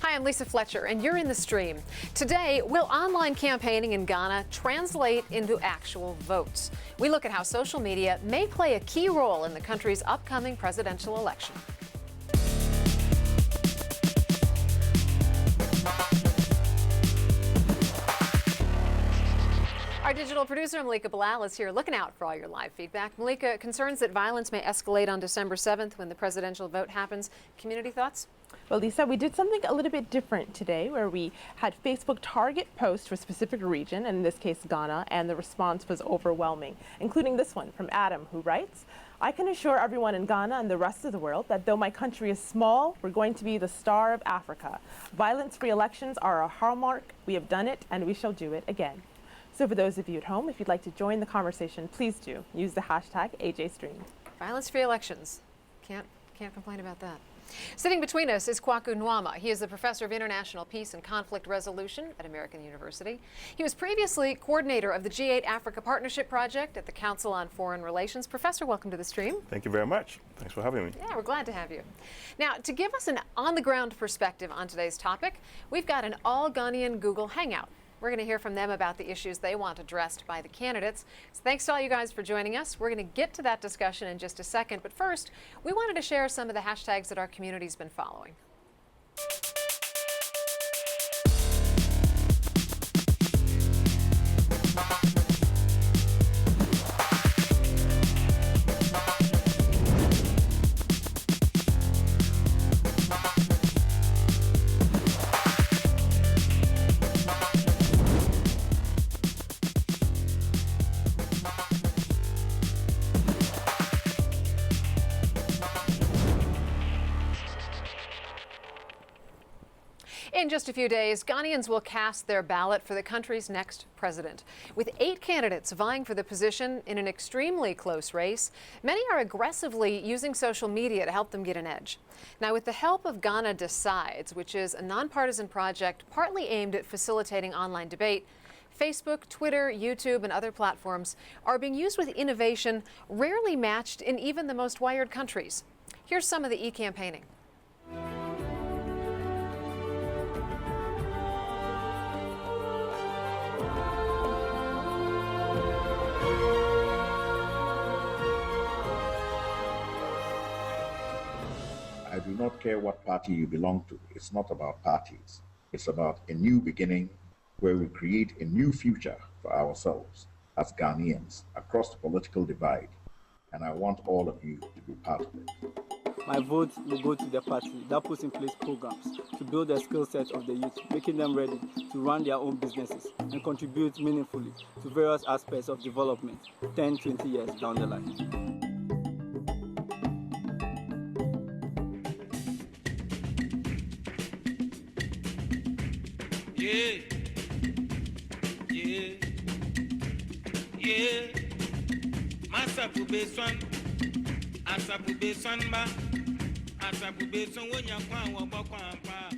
Hi, I'm Lisa Fletcher, and you're in the stream. Today, will online campaigning in Ghana translate into actual votes? We look at how social media may play a key role in the country's upcoming presidential election. Our digital producer, Malika Bilal, is here looking out for all your live feedback. Malika, concerns that violence may escalate on December 7th when the presidential vote happens. Community thoughts? Well, Lisa, we did something a little bit different today where we had Facebook target posts for a specific region, and in this case, Ghana, and the response was overwhelming, including this one from Adam, who writes, I can assure everyone in Ghana and the rest of the world that though my country is small, we're going to be the star of Africa. Violence-free elections are our hallmark. We have done it, and we shall do it again. So for those of you at home, if you'd like to join the conversation, please do use the hashtag AJStream. Violence-free elections. Can't complain about that. Sitting between us is Kwaku Nduom. He is the professor of international peace and conflict resolution at American University. He was previously coordinator of the G8 Africa Partnership Project at the Council on Foreign Relations. Professor, welcome to the stream. Thank you very much. Thanks for having me. Yeah, we're glad to have you. Now, to give us an on-the-ground perspective on today's topic, we've got an all-Ghanaian Google Hangout. We're going to hear from them about the issues they want addressed by the candidates. So thanks to all you guys for joining us. We're going to get to that discussion in just a second. But first, we wanted to share some of the hashtags that our community's been following. In just a few days, Ghanaians will cast their ballot for the country's next president. With 8 candidates vying for the position in an extremely close race, many are aggressively using social media to help them get an edge. Now, with the help of Ghana Decides, which is a nonpartisan project partly aimed at facilitating online debate, Facebook, Twitter, YouTube, and other platforms are being used with innovation rarely matched in even the most wired countries. Here's some of the e-campaigning. I do not care what party you belong to. It's not about parties. It's about a new beginning where we create a new future for ourselves as Ghanaians across the political divide. And I want all of you to be part of it. My vote will go to the party that puts in place programs to build the skill set of the youth, making them ready to run their own businesses and contribute meaningfully to various aspects of development 10, 20 years down the line. Yeah, yeah, yeah. Masapu beson, asapu beson ba, asapu beson wonya kwa wabo kwa mpa.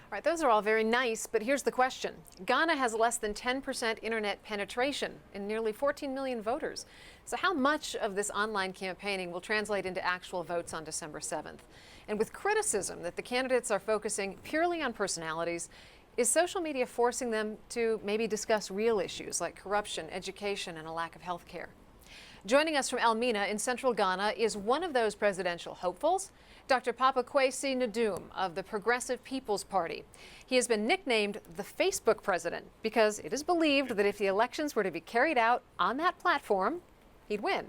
All right, those are all very nice, but here's the question. Ghana has less than 10% internet penetration and nearly 14 million voters. So how much of this online campaigning will translate into actual votes on December 7th? And with criticism that the candidates are focusing purely on personalities, is social media forcing them to maybe discuss real issues like corruption, education, and a lack of health care? Joining us from Elmina in central Ghana is one of those presidential hopefuls, Dr. Papa Kwesi Nduom of the Progressive People's Party. He has been nicknamed the Facebook president because it is believed that if the elections were to be carried out on that platform, he'd win.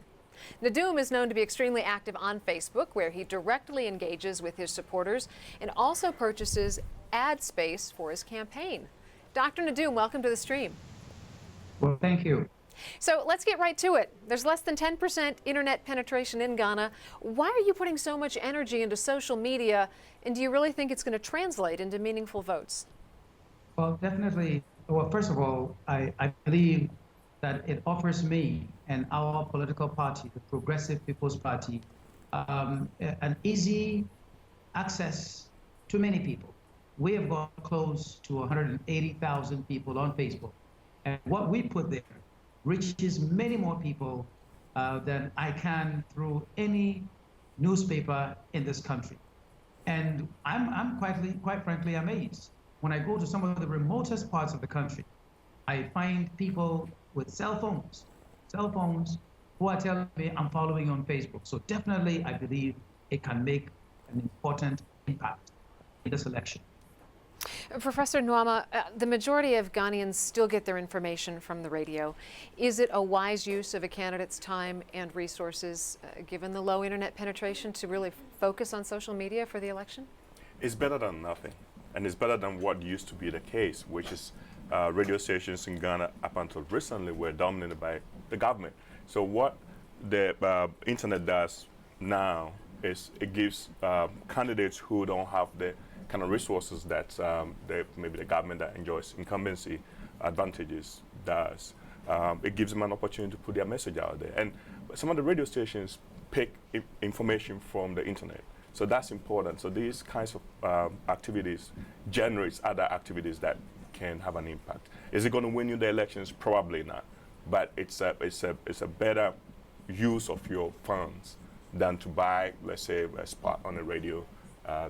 Nduom is known to be extremely active on Facebook, where he directly engages with his supporters and also purchases ad space for his campaign. Dr. Nduom, welcome to the stream. Well, thank you. So let's get right to it. There's less than 10% internet penetration in Ghana. Why are you putting so much energy into social media, and do you really think it's going to translate into meaningful votes? Well, definitely. Well, first of all, I believe that it offers me and our political party, the Progressive People's Party, an easy access to many people. We have got close to 180,000 people on Facebook. And what we put there reaches many more people than I can through any newspaper in this country. And I'm quite frankly amazed. When I go to some of the remotest parts of the country, I find people with cell phones who are telling me I'm following on Facebook. So definitely, I believe it can make an important impact in this election. Professor Nduom, the majority of Ghanaians still get their information from the radio. Is it a wise use of a candidate's time and resources, given the low internet penetration, to really focus on social media for the election? It's better than nothing, and it's better than what used to be the case, which is radio stations in Ghana up until recently were dominated by the government. So what the internet does now is it gives candidates who don't have the kind of resources that maybe the government that enjoys incumbency advantages does. It gives them an opportunity to put their message out there. And some of the radio stations pick information from the internet. So that's important. So these kinds of activities generates other activities that can have an impact. Is it going to win you the elections? Probably not. But it's a better use of your funds than to buy, let's say, a spot on the radio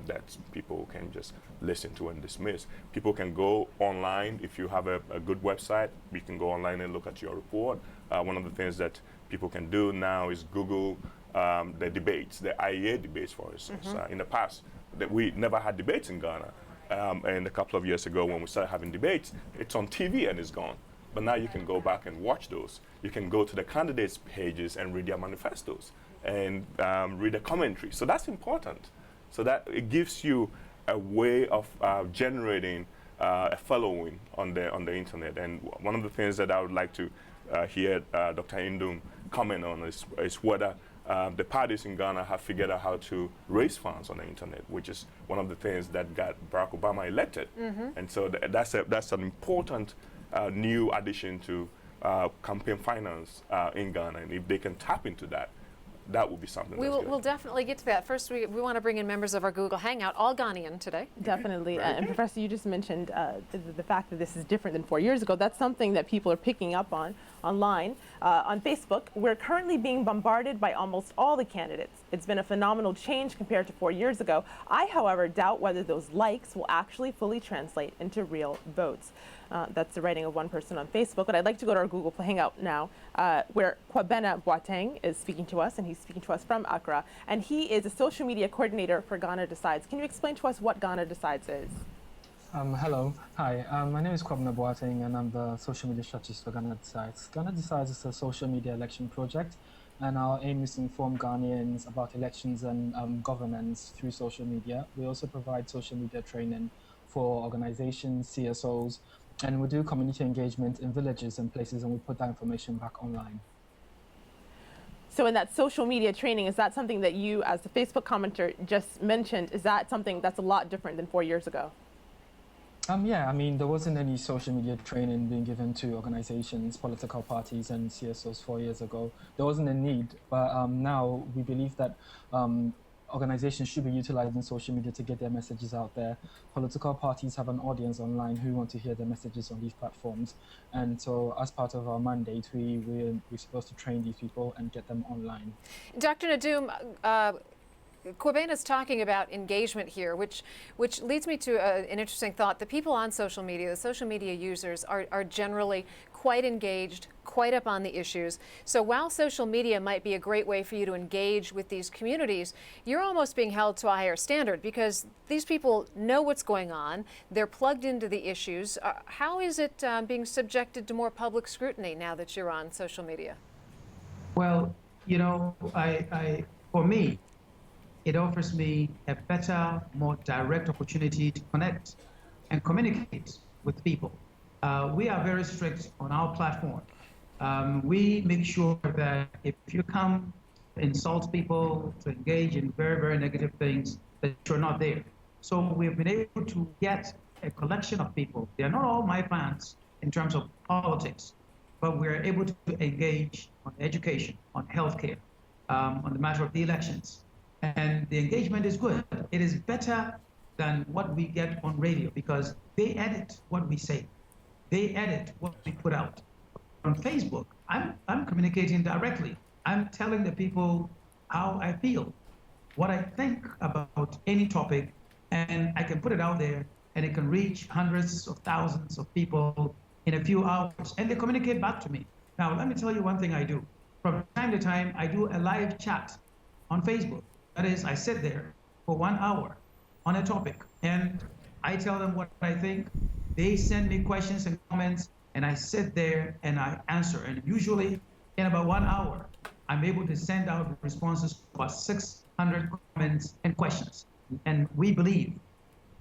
that people can just listen to and dismiss. People can go online. If you have a good website, you can go online and look at your report. One of the things that people can do now is Google the debates, the IEA debates, for instance. In the past, we never had debates in Ghana. And a couple of years ago, when we started having debates, it's on TV and it's gone. But now you can go back and watch those. You can go to the candidates' pages and read their manifestos and read the commentary. So that's important. So that it gives you a way of generating a following on the internet. And one of the things that I would like to hear Dr. Nduom comment on is whether the parties in Ghana have figured out how to raise funds on the internet, which is one of the things that got Barack Obama elected. And so that's an important new addition to campaign finance in Ghana. And if they can tap into that, that would be something We'll definitely get to that. First, we want to bring in members of our Google Hangout, all Ghanaian today. Definitely. And Professor, you just mentioned the fact that this is different than 4 years ago. That's something that people are picking up on online. On Facebook, we're currently being bombarded by almost all the candidates. It's been a phenomenal change compared to 4 years ago. I, however, doubt whether those likes will actually fully translate into real votes. That's the writing of one person on Facebook. But I'd like to go to our Google Hangout now, where Kwabena Boateng is speaking to us, and he's speaking to us from Accra. And he is a social media coordinator for Ghana Decides. Can you explain to us what Ghana Decides is? Hello. Hi. My name is Kwabena Boateng, and I'm the social media strategist for Ghana Decides. Ghana Decides is a social media election project, and our aim is to inform Ghanaians about elections and governance through social media. We also provide social media training for organizations, CSOs, and we do community engagement in villages and places, and we put that information back online. So in that social media training, is that something that you, as the Facebook commenter, just mentioned, is that something that's a lot different than 4 years ago? Yeah, I mean, there wasn't any social media training being given to organizations, political parties, and CSOs 4 years ago. There wasn't a need, but now we believe that organizations should be utilizing social media to get their messages out there. Political parties have an audience online who want to hear their messages on these platforms. And so as part of our mandate, we're supposed to train these people and get them online. Dr. Nduom, Kwabena is talking about engagement here, which leads me to an interesting thought. The people on social media, the social media users, are generally quite engaged, quite up on the issues. So while social media might be a great way for you to engage with these communities, you're almost being held to a higher standard because these people know what's going on. They're plugged into the issues. How is it being subjected to more public scrutiny now that you're on social media? Well, you know, for me, it offers me a better, more direct opportunity to connect and communicate with people. We are very strict on our platform. We make sure that if you come to insult people, to engage in very, very negative things, that you're not there. So we've been able to get a collection of people. They are not all my fans in terms of politics, but we're able to engage on education, on healthcare, on the matter of the elections. and the engagement is good. It is better than what we get on radio because they edit what we say. They edit what we put out. On Facebook, I'm communicating directly. I'm telling the people how I feel, what I think about any topic, and I can put it out there and it can reach hundreds of thousands of people in a few hours, and they communicate back to me. Now, let me tell you one thing I do. From time to time, I do a live chat on Facebook. That is, I sit there for 1 hour on a topic, and I tell them what I think. They send me questions and comments, and I sit there and I answer. And usually, in about 1 hour, I'm able to send out responses to about 600 comments and questions. And we believe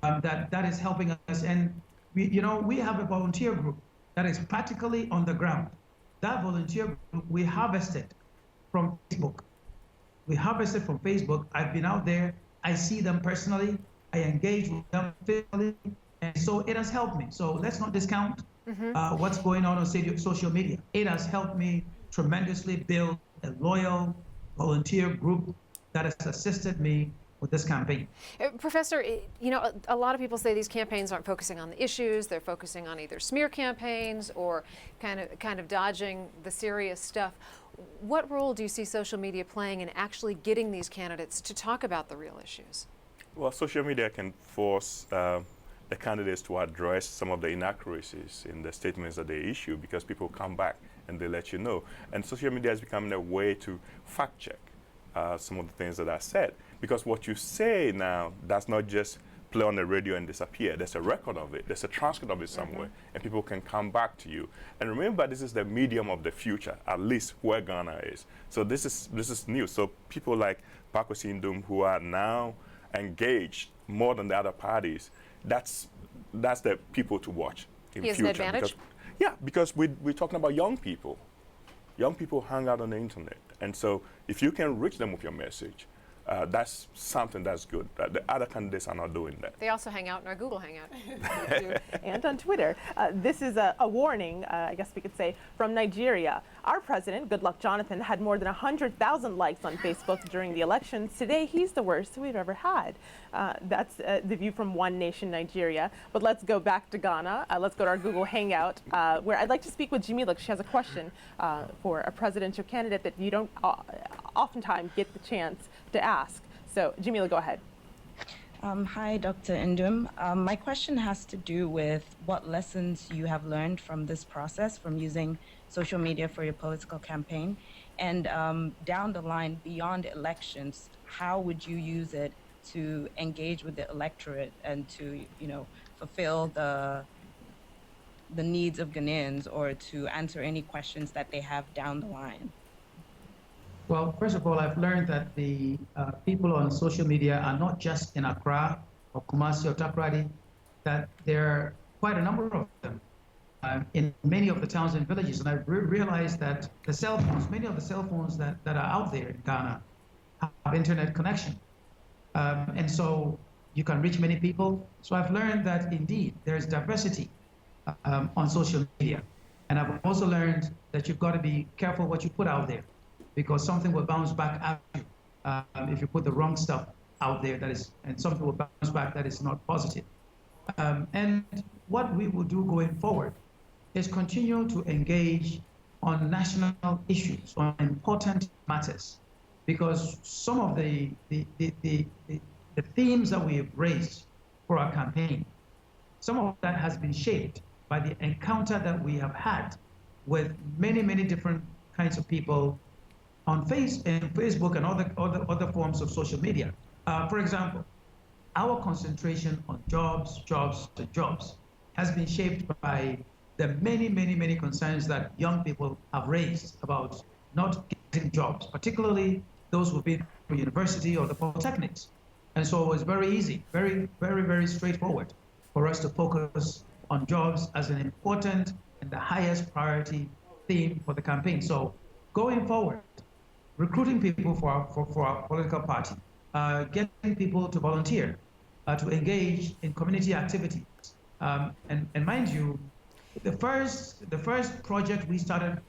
that is helping us. And we have a volunteer group that is practically on the ground. That volunteer group we harvested from Facebook. We harvested from Facebook. I've been out there. I see them personally. I engage with them physically. And so it has helped me. So let's not discount what's going on social media. It has helped me tremendously build a loyal volunteer group that has assisted me with this campaign. Professor, a lot of people say these campaigns aren't focusing on the issues. They're focusing on either smear campaigns or kind of dodging the serious stuff. What role do you see social media playing in actually getting these candidates to talk about the real issues? Well, social media can force the candidates to address some of the inaccuracies in the statements that they issue because people come back and they let you know. And social media is becoming a way to fact check some of the things that are said. Because what you say now does not just play on the radio and disappear. There's a record of it. There's a transcript of it somewhere. And people can come back to you. And remember, this is the medium of the future, at least where Ghana is. So this is new. So people like Nduom who are now engaged more than the other parties, that's the people to watch in he has future. An advantage? Because we're talking about young people. Young people hang out on the internet. And so if you can reach them with your message, that's something that's good. The other candidates are not doing that. They also hang out in our Google Hangout. And on Twitter. This is a warning, I guess we could say, from Nigeria. Our president, Goodluck Jonathan, had more than 100,000 likes on Facebook during the elections. Today, he's the worst we've ever had. That's the view from One Nation Nigeria. But let's go back to Ghana. Let's go to our Google Hangout, where I'd like to speak with Jamila. She has a question for a presidential candidate that you don't oftentimes get the chance to ask. So, Jamila, go ahead. Hi, Dr. Nduom. My question has to do with what lessons you have learned from this process, from using social media for your political campaign, and down the line, beyond elections, how would you use it to engage with the electorate and to, fulfill the needs of Ghanaians or to answer any questions that they have down the line? Well, first of all, I've learned that the people on social media are not just in Accra or Kumasi or Takoradi, that there are quite a number of them in many of the towns and villages. And I've realized that the cell phones, many of the cell phones that are out there in Ghana have internet connection. And so you can reach many people. So I've learned that indeed there's diversity on social media. And I've also learned that you've got to be careful what you put out there, because something will bounce back at you if you put the wrong stuff out there and something will bounce back that is not positive. And what we will do going forward is continue to engage on national issues, on important matters, because some of the themes that we have raised for our campaign, some of that has been shaped by the encounter that we have had with many, many different kinds of people on Facebook and other forms of social media. For example, our concentration on jobs has been shaped by the many, many, many concerns that young people have raised about not getting jobs, particularly those who've been through university or the polytechnics. And so it was very easy, very, very, very straightforward for us to focus on jobs as an important and the highest priority theme for the campaign. So going forward, recruiting people for our political party, getting people to volunteer, to engage in community activities. And mind you, the first project we started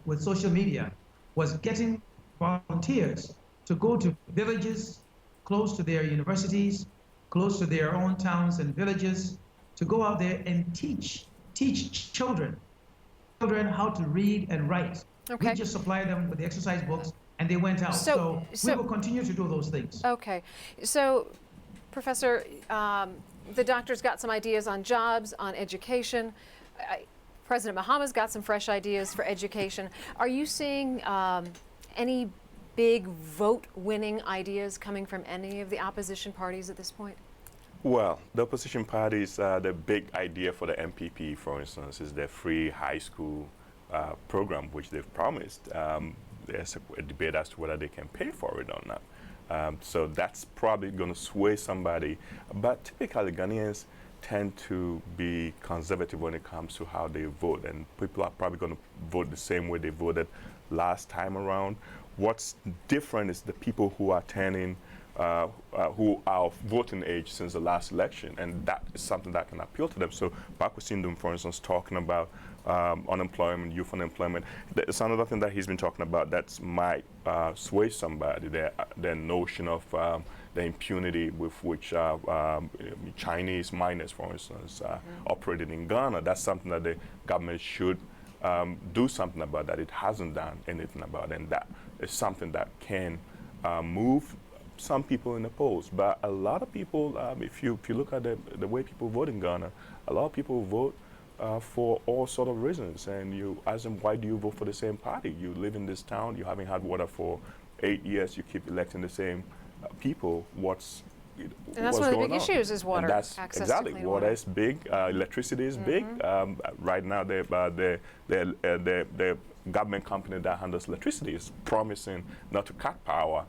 with social media was getting volunteers to go to villages close to their universities, close to their own towns and villages, to go out there and teach children how to read and write. Okay. We just supply them with the exercise books and they went out. So we will continue to do those things. Okay. So, Professor, the doctor's got some ideas on jobs, on education. President Mahama's got some fresh ideas for education. Are you seeing any big vote-winning ideas coming from any of the opposition parties at this point? Well, the opposition parties, the big idea for the MPP, for instance, is the free high school program, which they've promised. There's a debate as to whether they can pay for it or not. So that's probably going to sway somebody. But typically, Ghanaians tend to be conservative when it comes to how they vote, and people are probably going to vote the same way they voted last time around. What's different is the people who are turning, who are of voting age since the last election, and that is something that can appeal to them. So Nduom, for instance, talking about unemployment, youth unemployment. There's another thing that he's been talking about that might sway somebody, the notion of the impunity with which Chinese miners, for instance, operated in Ghana. That's something that the government should do something about, that it hasn't done anything about, and that is something that can move some people in the polls. But a lot of people, if you look at the way people vote in Ghana, a lot of people vote for all sort of reasons, and you ask them, why do you vote for the same party? You live in this town, you haven't had water for 8 years, you keep electing the same people. And that's one of the big issues is water, and that's access exactly, to clean water water. is big, electricity is big. Right now, the government company that handles electricity is promising not to cut power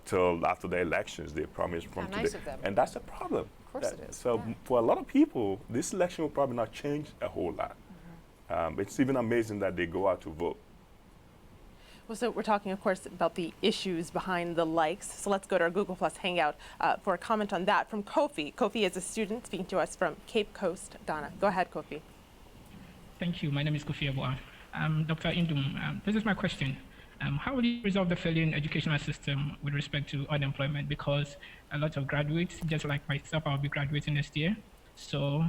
till after the elections. They promised from today. Nice of them. And that's a problem. Of course it is. So for a lot of people, this election will probably not change a whole lot. It's even amazing that they go out to vote. Well, so we're talking, of course, about the issues behind the likes. So let's go to our Google Plus Hangout for a comment on that from Kofi. Kofi is a student speaking to us from Cape Coast, Ghana. Go ahead, Kofi. Thank you. My name is Kofi Abua. Dr. Nduom, this is my question. How will you resolve the failing educational system with respect to unemployment? Because a lot of graduates, just like myself, I'll be graduating next year. So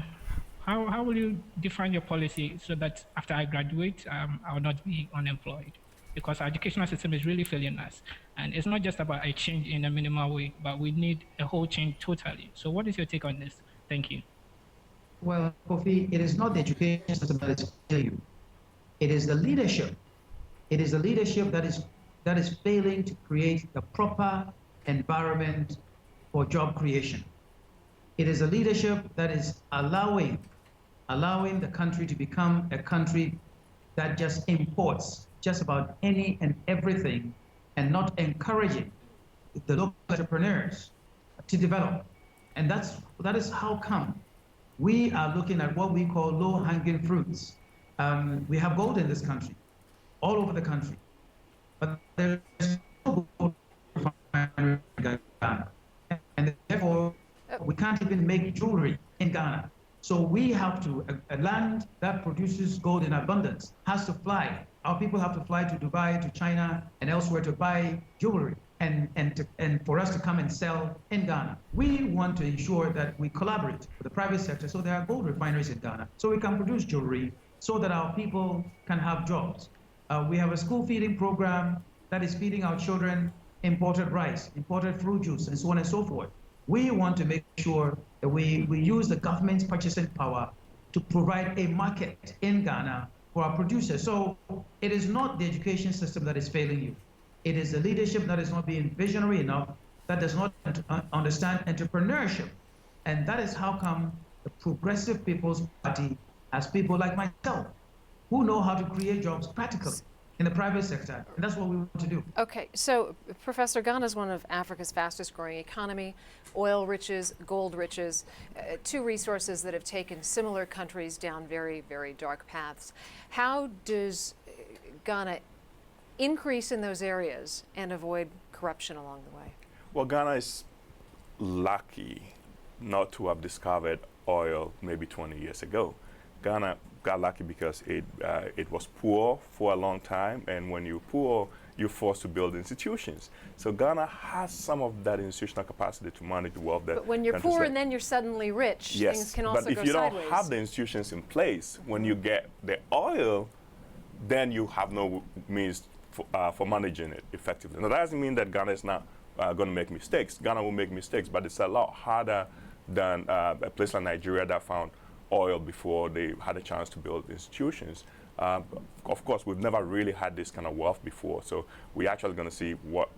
how will you define your policy so that after I graduate, I will not be unemployed? Because our educational system is really failing us. And it's not just about a change in a minimal way, but we need a whole change totally. So what is your take on this? Thank you. Well, Kofi, it is not the education system that is failing you. It is the leadership. It is the leadership that is failing to create the proper environment for job creation. It is a leadership that is allowing the country to become a country that just imports just about any and everything, and not encouraging the local entrepreneurs to develop. And that is how come we are looking at what we call low-hanging fruits. We have gold in this country, all over the country, but there's no gold refinery in Ghana, and therefore we can't even make jewelry in Ghana. So we have to, a land that produces gold in abundance has to fly. Our people have to fly to Dubai, to China, and elsewhere to buy jewelry and for us to come and sell in Ghana. We want to ensure that we collaborate with the private sector so there are gold refineries in Ghana, so we can produce jewelry, so that our people can have jobs. We have a school feeding program that is feeding our children imported rice, imported fruit juice, and so on and so forth. We want to make sure that we use the government's purchasing power to provide a market in Ghana for our producers. So it is not the education system that is failing you. It is the leadership that is not being visionary enough, that does not understand entrepreneurship. And that is how come the Progressive People's Party has people like myself who know how to create jobs practically in the private sector. And that's what we want to do. Okay, so Professor, Ghana is one of Africa's fastest growing economy, oil riches, gold riches, two resources that have taken similar countries down very, very dark paths. How does Ghana increase in those areas and avoid corruption along the way? Well, Ghana is lucky not to have discovered oil maybe 20 years ago. Ghana got lucky because it was poor for a long time, and when you're poor, you're forced to build institutions. So Ghana has some of that institutional capacity to manage the wealth that. But when you're countries poor like- and then you're suddenly rich, yes, things can also but if go you sideways. don't have the institutions in place, when you get the oil, then you have no means for managing it effectively. Now, that doesn't mean that Ghana is not going to make mistakes. Ghana will make mistakes, but it's a lot harder than a place like Nigeria that found oil before they had a chance to build institutions. Of course, we've never really had this kind of wealth before, so we're actually going to see what,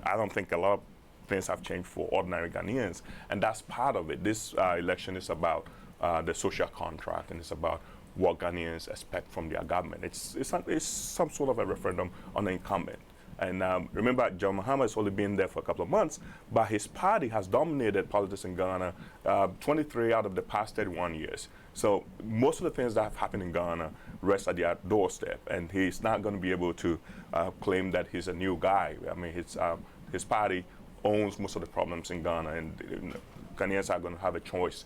I don't think a lot of things have changed for ordinary Ghanaians, and that's part of it. This election is about the social contract, and it's about what Ghanaians expect from their government. It's some sort of a referendum on the incumbent. And remember, John Mahama has only been there for a couple of months, but his party has dominated politics in Ghana 23 out of the past 31 years. So most of the things that have happened in Ghana rest at their doorstep, and he's not going to be able to claim that he's a new guy. I mean, his party owns most of the problems in Ghana, and Ghanaians are going to have a choice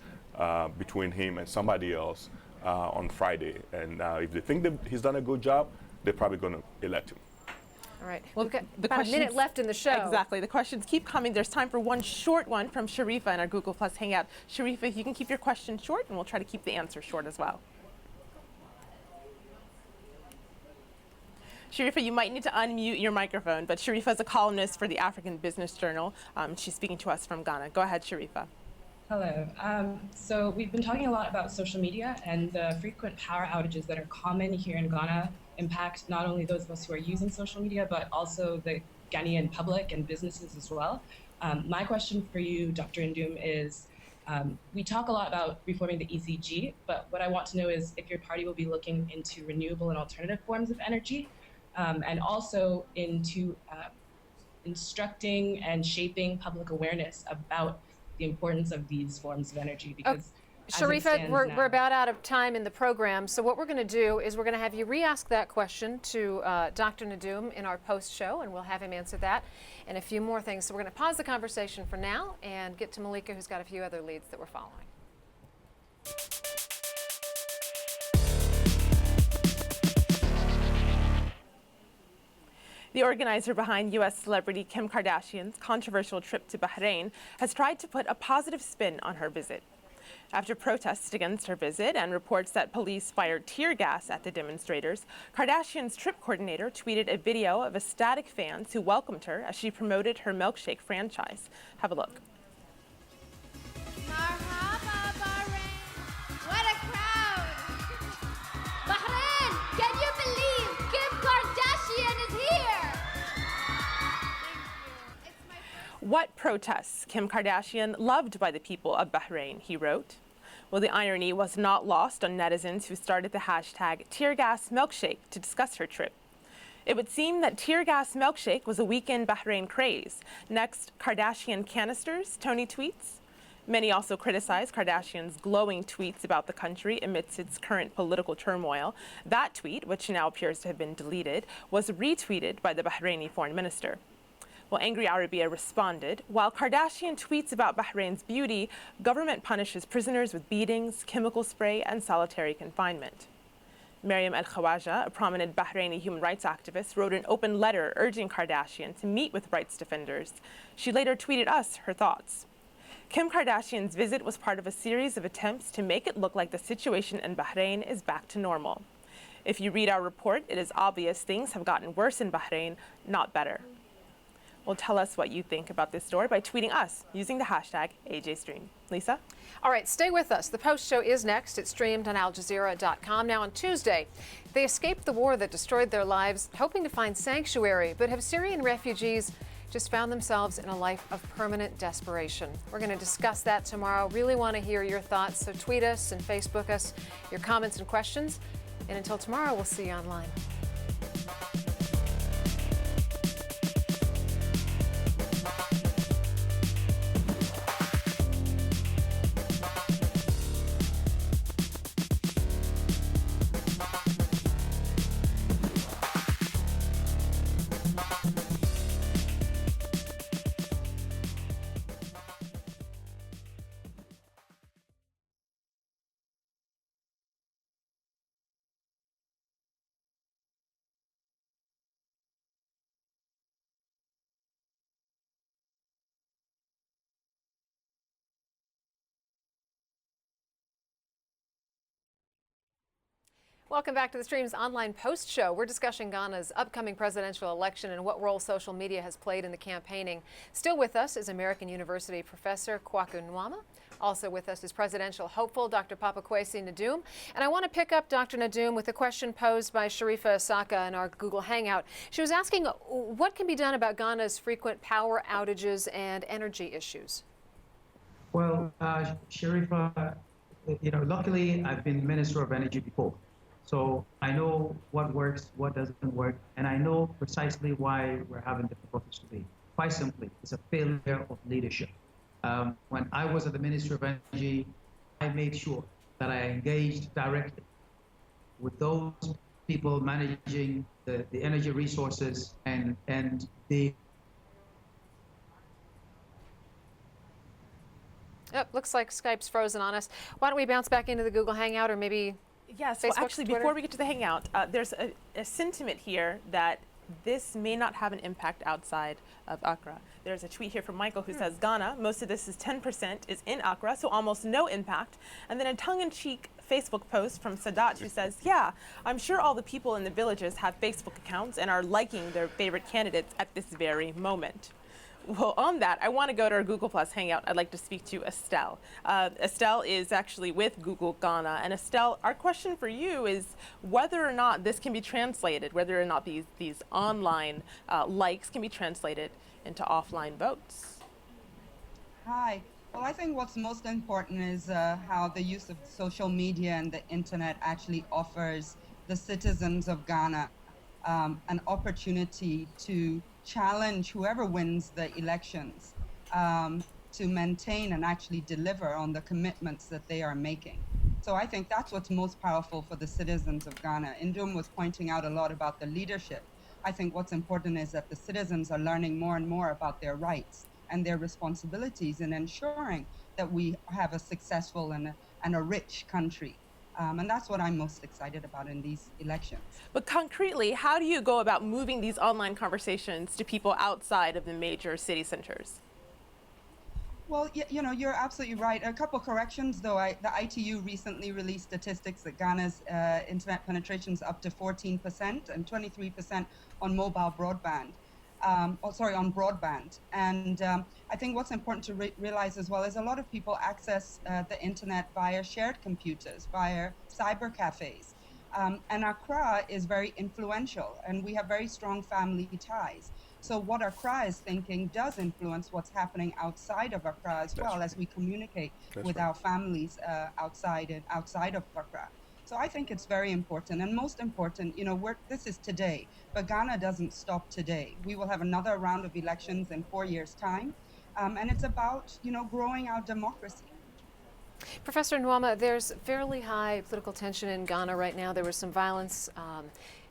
between him and somebody else on Friday. And if they think that he's done a good job, they're probably going to elect him. All right. Well, We've got the about a minute questions- left in the show. Exactly. The questions keep coming. There's time for one short one from Sharifa in our Google Plus Hangout. Sharifa, you can keep your question short, and we'll try to keep the answer short as well. Sharifa, you might need to unmute your microphone, but Sharifa is a columnist for the African Business Journal. She's speaking to us from Ghana. Go ahead, Sharifa. Hello. So we've been talking a lot about social media, and the frequent power outages that are common here in Ghana impact not only those of us who are using social media, but also the Ghanaian public and businesses as well. My question for you, Dr. Nduom, is we talk a lot about reforming the ECG, but what I want to know is if your party will be looking into renewable and alternative forms of energy, and also into instructing and shaping public awareness about the importance of these forms of energy, because Sharifa, we're about out of time in the program, so what we're going to do is we're going to have you re-ask that question to Dr. Nduom in our post-show, and we'll have him answer that and a few more things. So we're going to pause the conversation for now and get to Malika, who's got a few other leads that we're following. The organizer behind U.S. celebrity Kim Kardashian's controversial trip to Bahrain has tried to put a positive spin on her visit. After protests against her visit and reports that police fired tear gas at the demonstrators, Kardashian's trip coordinator tweeted a video of ecstatic fans who welcomed her as she promoted her milkshake franchise. Have a look. Marhaba, Bahrain. What a crowd. Bahrain, can you believe Kim Kardashian is here? What protests? Kim Kardashian loved by the people of Bahrain, he wrote. Well, the irony was not lost on netizens who started the hashtag #TearGasMilkshake to discuss her trip. It would seem that tear gas milkshake was a weekend Bahrain craze. Next, Kardashian canisters, Tony tweets. Many also criticized Kardashian's glowing tweets about the country amidst its current political turmoil. That tweet, which now appears to have been deleted, was retweeted by the Bahraini foreign minister. Well, angry Arabia responded, while Kardashian tweets about Bahrain's beauty, government punishes prisoners with beatings, chemical spray, and solitary confinement. Mariam El-Khawaja, a prominent Bahraini human rights activist, wrote an open letter urging Kardashian to meet with rights defenders. She later tweeted us her thoughts. Kim Kardashian's visit was part of a series of attempts to make it look like the situation in Bahrain is back to normal. If you read our report, it is obvious things have gotten worse in Bahrain, not better. Well, tell us what you think about this story by tweeting us using the hashtag AJStream. Lisa? All right, stay with us. The post show is next. It's streamed on aljazeera.com. Now on Tuesday, they escaped the war that destroyed their lives, hoping to find sanctuary, but have Syrian refugees just found themselves in a life of permanent desperation? We're going to discuss that tomorrow. Really want to hear your thoughts, so tweet us and Facebook us your comments and questions. And until tomorrow, we'll see you online. Welcome back to the Stream's online post show. We're discussing Ghana's upcoming presidential election and what role social media has played in the campaigning. Still with us is American University professor Kwaku Nduom. Also with us is presidential hopeful Dr. Papakwesi Nduom. And I want to pick up Dr. Nduom with a question posed by Sharifa Asaka in our Google Hangout. She was asking what can be done about Ghana's frequent power outages and energy issues. Well, Sharifa, luckily I've been Minister of Energy before. So I know what works, what doesn't work, and I know precisely why we're having difficulties today. Quite simply, it's a failure of leadership. When I was at the Ministry of Energy, I made sure that I engaged directly with those people managing the energy resources, and they... Oh, looks like Skype's frozen on us. Why don't we bounce back into the Google Hangout, or maybe Yes, well, actually, Twitter? before we get to the Hangout, there's a sentiment here that this may not have an impact outside of Accra. There's a tweet here from Michael who says, Ghana, most of this is 10% is in Accra, so almost no impact. And then a tongue-in-cheek Facebook post from Sadat who says, yeah, I'm sure all the people in the villages have Facebook accounts and are liking their favorite candidates at this very moment. Well, on that, I want to go to our Google Plus Hangout. I'd like to speak to Estelle. Estelle is actually with Google Ghana. And Estelle, our question for you is whether or not this can be translated, whether or not these online likes can be translated into offline votes. Hi. Well, I think what's most important is how the use of social media and the internet actually offers the citizens of Ghana an opportunity to challenge whoever wins the elections to maintain and actually deliver on the commitments that they are making. So I think that's what's most powerful for the citizens of Ghana. Nduom was pointing out a lot about the leadership. I think what's important is that the citizens are learning more and more about their rights and their responsibilities in ensuring that we have a successful and a rich country. And that's what I'm most excited about in these elections. But concretely, how do you go about moving these online conversations to people outside of the major city centers? Well, you're absolutely right. A couple corrections, though. The ITU recently released statistics that Ghana's internet penetration is up to 14% and 23% on mobile broadband. On broadband. And I think what's important to realize as well is a lot of people access the internet via shared computers, via cyber cafes. And Accra is very influential, and we have very strong family ties. So what Accra is thinking does influence what's happening outside of Accra as well, as we communicate with our families outside of Accra. So I think it's very important, and most important, this is today, but Ghana doesn't stop today. We will have another round of elections in 4 years' time, and it's about, growing our democracy. Professor Nduom, there's fairly high political tension in Ghana right now. There was some violence,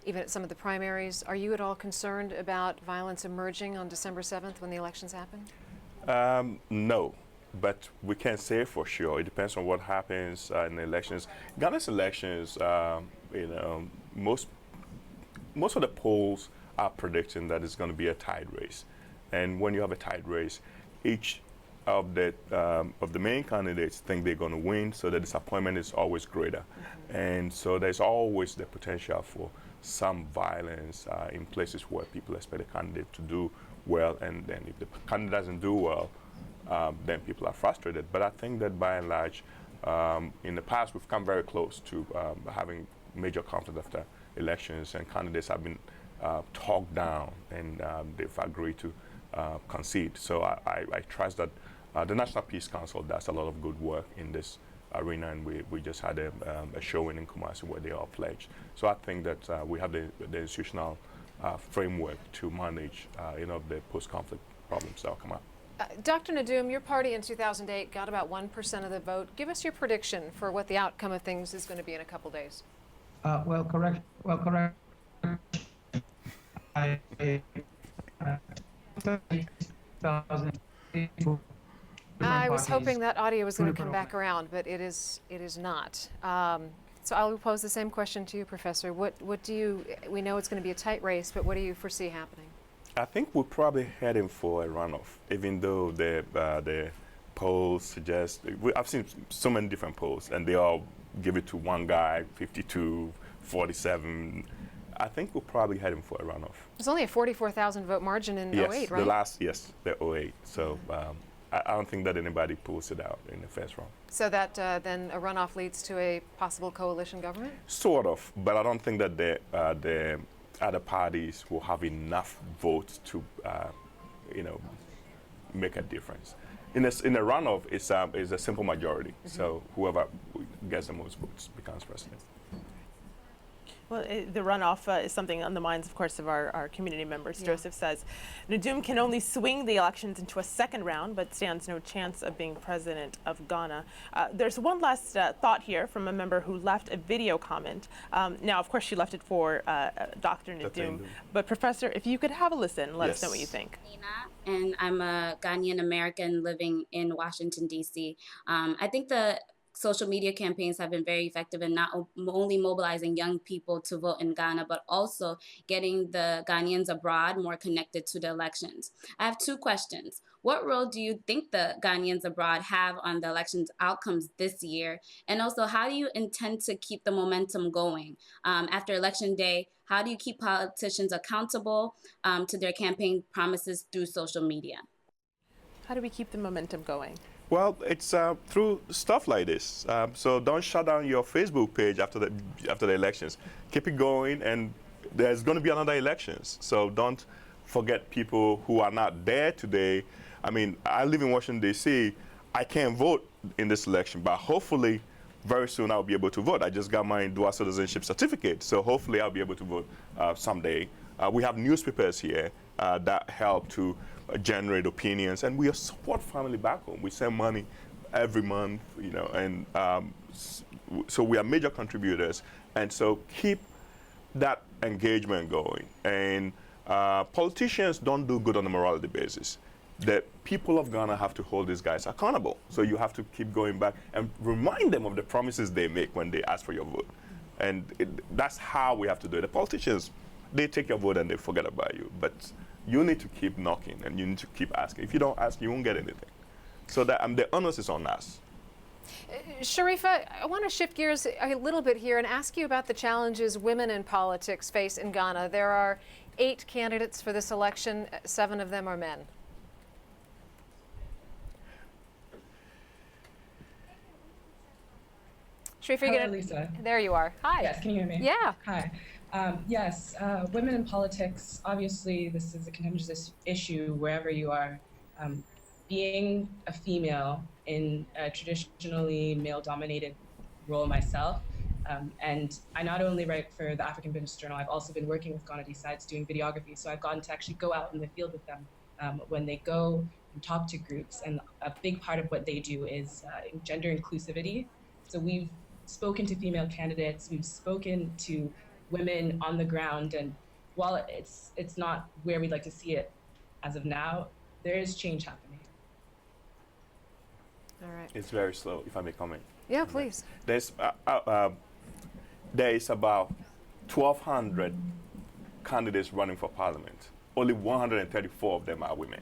even at some of the primaries. Are you at all concerned about violence emerging on December 7th when the elections happen? No. But we can't say for sure. It depends on what happens in the elections. Ghana's elections, most of the polls are predicting that it's going to be a tied race. And when you have a tied race, each of the main candidates think they're going to win, so the disappointment is always greater. And so there's always the potential for some violence in places where people expect the candidate to do well, and then if the candidate doesn't do well, then people are frustrated. But I think that by and large, in the past, we've come very close to having major conflict after elections, and candidates have been talked down, and they've agreed to concede. So I trust that the National Peace Council does a lot of good work in this arena, and we just had a showing in Kumasi where they all pledged. So I think that we have the institutional framework to manage the post-conflict problems that will come up. Dr. Nduom, your party in 2008 got about 1% of the vote. Give us your prediction for what the outcome of things is going to be in a couple days. Correct. I was hoping that audio was going to come back around, but it is not. So I'll pose the same question to you, Professor. What do you? We know it's going to be a tight race, but what do you foresee happening? I think we're probably heading for a runoff, even though the polls suggest. I've seen so many different polls, and they all give it to one guy, 52, 47. I think we're probably heading for a runoff. There's only a 44,000 vote margin in Yes, 08, the right? last, yes, the 08. So I don't think that anybody pulls it out in the first round. So that then a runoff leads to a possible coalition government? Sort of, but I don't think that the other parties will have enough votes to, make a difference. In a runoff, it's a simple majority. So whoever gets the most votes becomes president. Well, the runoff is something on the minds, of course, of our community members. Yeah. Joseph says, Nduom can only swing the elections into a second round, but stands no chance of being president of Ghana. There's one last thought here from a member who left a video comment. Now, of course, she left it for Dr. Nduom. But Professor, if you could have a listen, let us know what you think. And I'm a Ghanaian American living in Washington, D.C. I think the social media campaigns have been very effective in not only mobilizing young people to vote in Ghana, but also getting the Ghanaians abroad more connected to the elections. I have two questions. What role do you think the Ghanaians abroad have on the elections outcomes this year? And also, how do you intend to keep the momentum going? After Election Day, how do you keep politicians accountable to their campaign promises through social media? How do we keep the momentum going? Well, it's through stuff like this. So don't shut down your Facebook page after the elections. Keep it going, and there's going to be another elections. So don't forget people who are not there today. I mean, I live in Washington, D.C. I can't vote in this election, but hopefully very soon I'll be able to vote. I just got my dual citizenship certificate, so hopefully I'll be able to vote someday. We have newspapers here that help to generate opinions, and we support family back home. We send money every month, and so we are major contributors, and so keep that engagement going. And politicians don't do good on a morality basis. The people of Ghana have to hold these guys accountable. So you have to keep going back and remind them of the promises they make when they ask for your vote. And that's how we have to do it. The politicians, they take your vote and they forget about you. But you need to keep knocking and you need to keep asking. If you don't ask, you won't get anything. So that the onus is on us. Sharifa, I want to shift gears a little bit here and ask you about the challenges women in politics face in Ghana. There are 8 candidates for this election. 7 of them are men. Sharifa, Hello, Lisa. There you are. Hi. Yes, can you hear me? Yeah. Hi. Yes, women in politics, obviously this is a contentious issue wherever you are. Being a female in a traditionally male-dominated role myself, and I not only write for the African Business Journal, I've also been working with Ghana Decides doing videography, so I've gotten to actually go out in the field with them when they go and talk to groups, and a big part of what they do is gender inclusivity. So we've spoken to female candidates, we've spoken to women on the ground, and while it's not where we'd like to see it as of now, there is change happening. All right. It's very slow, if I may comment. Yeah, please. There is about 1,200 candidates running for parliament. Only 134 of them are women.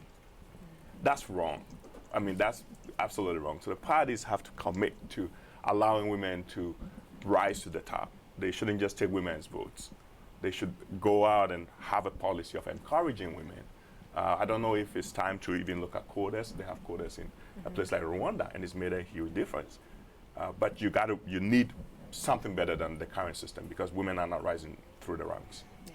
That's wrong. I mean, that's absolutely wrong. So the parties have to commit to allowing women to rise to the top. They shouldn't just take women's votes. They should go out and have a policy of encouraging women. I don't know if it's time to even look at quotas. They have quotas in a place like Rwanda, and it's made a huge difference. But you need something better than the current system because women are not rising through the ranks. Yeah.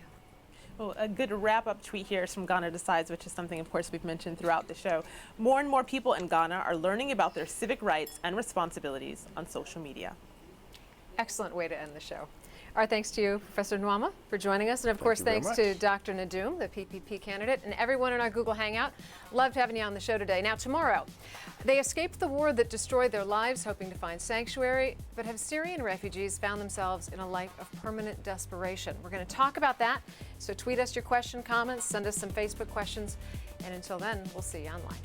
Well, a good wrap-up tweet here is from Ghana Decides, which is something, of course, we've mentioned throughout the show. More and more people in Ghana are learning about their civic rights and responsibilities on social media. Excellent way to end the show. Our thanks to you, Professor Nduom, for joining us. And of course, thanks to Dr. Nduom, the PPP candidate, and everyone in our Google Hangout. Loved having you on the show today. Now, tomorrow, they escaped the war that destroyed their lives, hoping to find sanctuary, but have Syrian refugees found themselves in a life of permanent desperation? We're going to talk about that. So tweet us your question, comments, send us some Facebook questions. And until then, we'll see you online.